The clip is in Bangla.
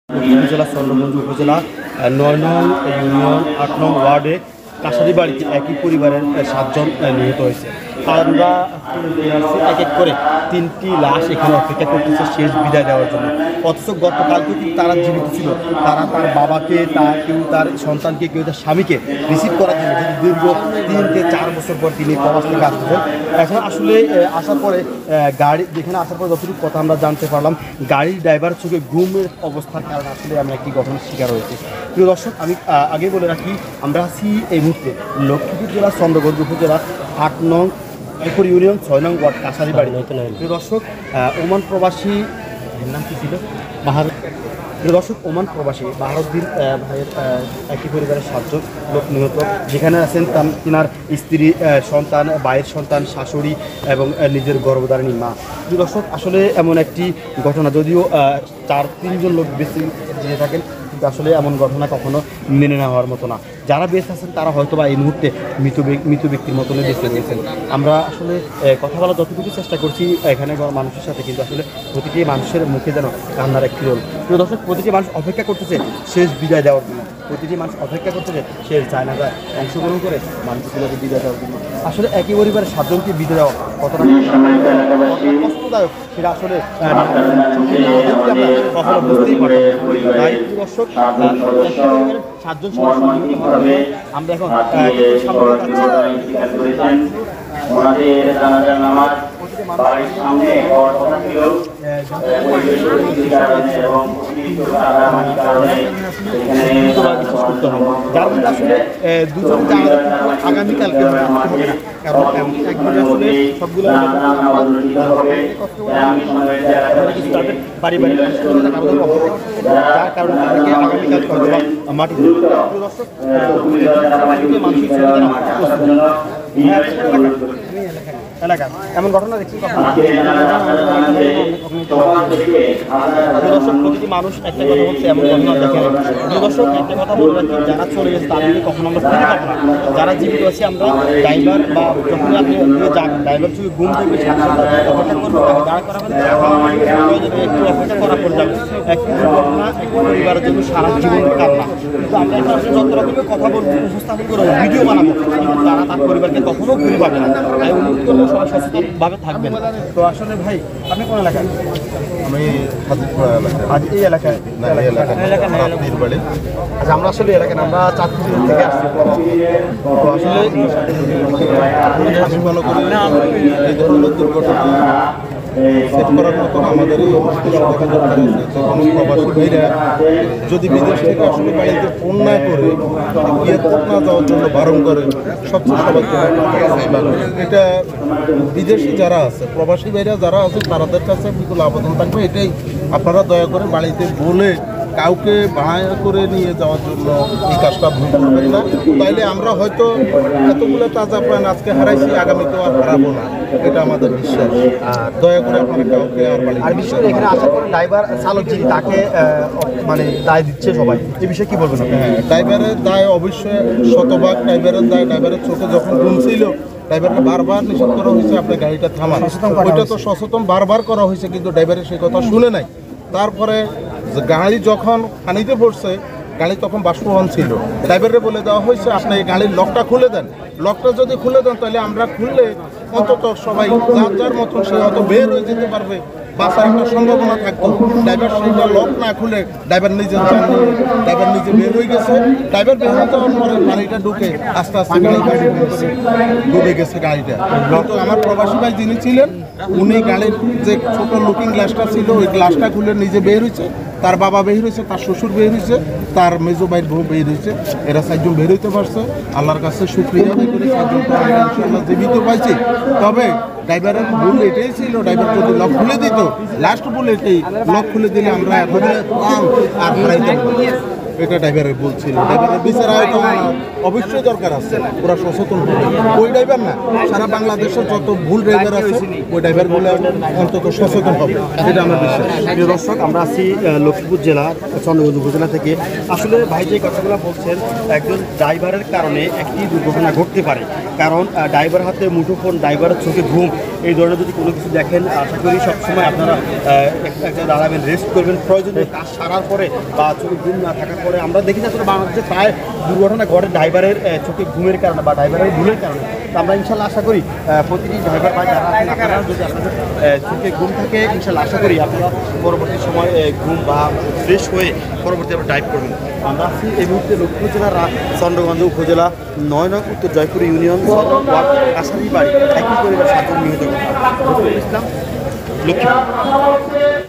উপজেলা চন্দ্রগঞ্জ উপজেলা ৯ নং ইউনিয়ন ৮ নং ওয়ার্ডে কাশারি বাড়িতে একই পরিবারের ৭ জন নিহত হয়েছে। আমরা এক এক করে ৩টি লাশ এখানে অপেক্ষা করতেছে শেষ বিদায় দেওয়ার জন্য। অথচ গতকালকে কিন্তু তারা জীবিত ছিল, তারা তার বাবাকে, কেউ তার সন্তানকে, কেউ তার স্বামীকে রিসিভ করার জন্য যদি দীর্ঘ ৩ থেকে ৪ বছর পর তিনি প্রবাস থেকে আসতেছেন। এখন আসলে আসার পরে গাড়ি যেখানে আসার পরে যতটুকু কথা আমরা জানতে পারলাম, গাড়ির ড্রাইভার চোখে ঘুমের অবস্থার কারণে আসলে আমরা একটি ঘটনার শিকার হয়েছি। প্রিয় দর্শক, আমি আগে বলে রাখি, আমরা আছি এই মুহূর্তে লক্ষ্মীপুর জেলা চন্দ্রগঞ্জ উপজেলা ৮ নং ইউনিয়ন ৬ নং ওয়ার্ড কাশারি বাড়ি। প্রিয় দর্শক, ওমান প্রবাসী নাম কি ছিল? প্রিয় দর্শক, ওমান প্রবাসী বাহারুদ্দিন ভাইয়ের একই পরিবারের ৭ জন লোক নিহত, যেখানে আছেন তিনার স্ত্রী, সন্তান, ভাইয়ের সন্তান, শাশুড়ি এবং নিজের গর্ভধারিণী মা। প্রিয় দর্শক, আসলে এমন একটি ঘটনা, যদিও ৩ জন লোক বেশি জেনে থাকেন, কিন্তু আসলে এমন ঘটনা কখনো মেনে নেওয়ার মতো না। যারা বেঁচে আছেন তারা হয়তো বা এই মুহূর্তে মৃত ব্যক্তির মতনই বেঁচে রয়েছেন। আমরা আসলে কথা বলার যতটুকু চেষ্টা করছি এখানে মানুষের সাথে, কিন্তু আসলে প্রতিটি মানুষের মুখে যেন কান্নার একটি রোল। প্রিয় দর্শক, প্রতিটি মানুষ অপেক্ষা করতেছে শেষ বিদায় দেওয়ার জন্য, প্রতিটি মানুষ অপেক্ষা করতেছে শেষ জানাজায় অংশগ্রহণ করে মানুষগুলোকে বিদায় দেওয়ার জন্য। আসলে একই পরিবারের ৭ জনকে বিদায় দেওয়া কতটা কষ্টদায়ক সেটা আসলে কখনো বুঝতেই পারতাম। তাই দর্শক, ৭ জন আমরা এখন যার মধ্যে আসলে দুজন আগামীকালকে হবে না, কারণ আসলে সবগুলো তাদের পারিবারিক যার কারণে তাদেরকে আগামীকাল মাটি দর্শক এলাকা এমন ঘটনা দেখছি দর্শক, প্রতিটি মানুষ একটা কথা বলছে, এমন ঘটনা দেখে দর্শক একটা কথা বলে রাখি, যারা চলে গেছে তাদেরকে কখনো আমরা ফিরে পাবো না। যারা জীবিত আছে আমরা ড্রাইভার বা যখন আপনি যান ড্রাইভার যদি ঘুম থেকে অপেক্ষা করবো, যারা করা একটু অপেক্ষা করা পড়ে যাবে। একটি দুর্ঘটনা একটি পরিবারের জন্য সারা জীবন কান্না। কিন্তু আমরা এখন আসলে যত রকমের কথা বলবো, উপস্থাপন করবো, ভিডিও বানাবো, কিন্তু তারা তার পরিবারকে কখনো ঘুরে পাবে না। তাই অনুরোধ করবো সবাই সচেতনভাবে থাকবেন। তো আসলে ভাই, আপনি কোন এলাকায়? আমি হাজিরপুর এলাকায়। আজ এই এলাকায় বাড়ি। আচ্ছা, আমরা আসলে এলাকায় আমরা চাঁদপুর থেকে আসছি। তো আসলে আমি মনে করি এই ধরনের দুর্ঘটনা সেট করার মতন আমাদের এই প্রবাসী ভাইরা যদি বিদেশ থেকে আসলে বাড়িতে ফোন না করে গিয়ে কোর্ট না যাওয়ার জন্য বারণ করে, সবচেয়ে সবাইকে এটা বিদেশি যারা আছে, প্রবাসী ভাইরা যারা আছে, তাদের কাছে বিপুল আবেদন থাকবে এটাই, আপনারা দয়া করে বাড়িতে বলে কাউকে ভাড়া করে নিয়ে যাওয়ার জন্য এই কাজটা ভুল করবেন না। তাইলে আমরা হয়তো এতগুলো তাজা প্রাণ আজকে হারাইছি, আগামীতে আর হারাবো না, এটা আমাদের বিশ্বাস। আর দয়া করে আপনারা কাউকে আর বিশেষ করে এখানে আসার পরে ড্রাইভার চালক যিনি তাকে মানে দায় দিচ্ছে সবাই, এই বিষয়ে কি বলবেন? হ্যাঁ, ড্রাইভারের দায় অবশ্যই শতভাগ ড্রাইভারের দায়। ড্রাইভারের চোখে যখন ঘুম ছিল, ড্রাইভারকে বারবার নিষেধ করা হয়েছে আপনি গাড়িটা থামান, ওইটা তো সচেতন বারবার করা হয়েছে, কিন্তু ড্রাইভারের সেই কথা শুনে নাই। তারপরে গাড়ি যখন পানিতে পড়ছে, গাড়ি তখন বাষ্পবাহন ছিল, ড্রাইভারে বলে দেওয়া হয়েছে আপনি এই গাড়ির লকটা খুলে দেন। লকটা যদি খুলে দেন তাহলে আমরা খুললে অন্তত সবাই যার যার মতন সে হয়তো বের হয়ে যেতে পারবে, বাঁচার একটা সম্ভাবনা থাকতো। ড্রাইভার সেইটা লক না খুলে ড্রাইভার নিজে বের হয়ে গেছে। ড্রাইভার বের হয়ে যাওয়ার পরে গাড়িটা ঢুকে আস্তে আস্তে গাড়িটা ডুবে গেছে গাড়িটা। কিন্তু আমার প্রবাসী ভাই যিনি ছিলেন, উনি গাড়ির যে ছোট লুকিং গ্লাসটা ছিল ওই গ্লাসটা খুলে নিজে বের হয়েছে, তার বাবা বের হয়েছে, তার শ্বশুর বের হয়েছে, তার মেজো ভাইয়ের বউ বের হয়েছে। এরা 4 জন বের হইতে পারছে, আল্লাহর কাছে শুকরিয়া আদায় করে 4 জনকে আমরা ইনশাআল্লাহ জীবিত পাইছি। তবে ড্রাইভারের ভুল এটাই ছিল, ড্রাইভার যদি লক খুলে দিত, লাস্ট ভুল এটাই, লক খুলে দিলে আমরা এখন আর হারাইতাম। এটা ড্রাইভারের বলছিল। ড্রাইভারের বিচার আয়তা অবশ্যই দরকার আছে, ওরা সচেতন হবে। ওই ড্রাইভার না, সারা বাংলাদেশের যত ভুল ড্রাইভার আছে ওই ড্রাইভারগুলো অন্তত সচেতন হবে, এটা আমার বিশ্বাস। প্রিয় দর্শক, আমরা আছি লক্ষ্মীপুর জেলা চন্দ্রগঞ্জ উপজেলা থেকে। আসলে ভাই যে কথাগুলো বলছেন, একজন ড্রাইভারের কারণে একটি দুর্ঘটনা ঘটতে পারে। কারণ ড্রাইভার হাতে মুঠোফোন, ড্রাইভারের চোখে ঘুম, এই ধরনের যদি কোনো কিছু দেখেন, আশা করি সবসময় আপনারা একটা দাঁড়াবেন, রেস্ট করবেন, প্রয়োজনীয় কাজ সারার পরে বা চোখে ঘুম না থাকার পরে। আমরা দেখি আসলে বাংলাদেশে প্রায় দুর্ঘটনা ঘটে ড্রাইভারের চোখে ঘুমের কারণে বা ড্রাইভারের ভুলের কারণে। তো আমরা ইনশাল্লাহ আশা করি প্রতিটি ড্রাইভার বা যারা আছেন আপনারা যদি আপনাদের চোখে ঘুম থাকে, ইনশাল্লাহ আশা করি আপনারা পরবর্তী সময় ঘুম বা ফ্রেশ হয়ে পরবর্তী আবার ড্রাইভ করবেন। আমরা আছি এই মুহূর্তে লক্ষ্মীপুর জেলার চন্দ্রগঞ্জ উপজেলা ৯ নং উত্তর জয়পুর ইউনিয়ন কাছারি বাড়ি একই পরিবার 7 জন নিহত। ইসলাম, লক্ষ্মীপুর।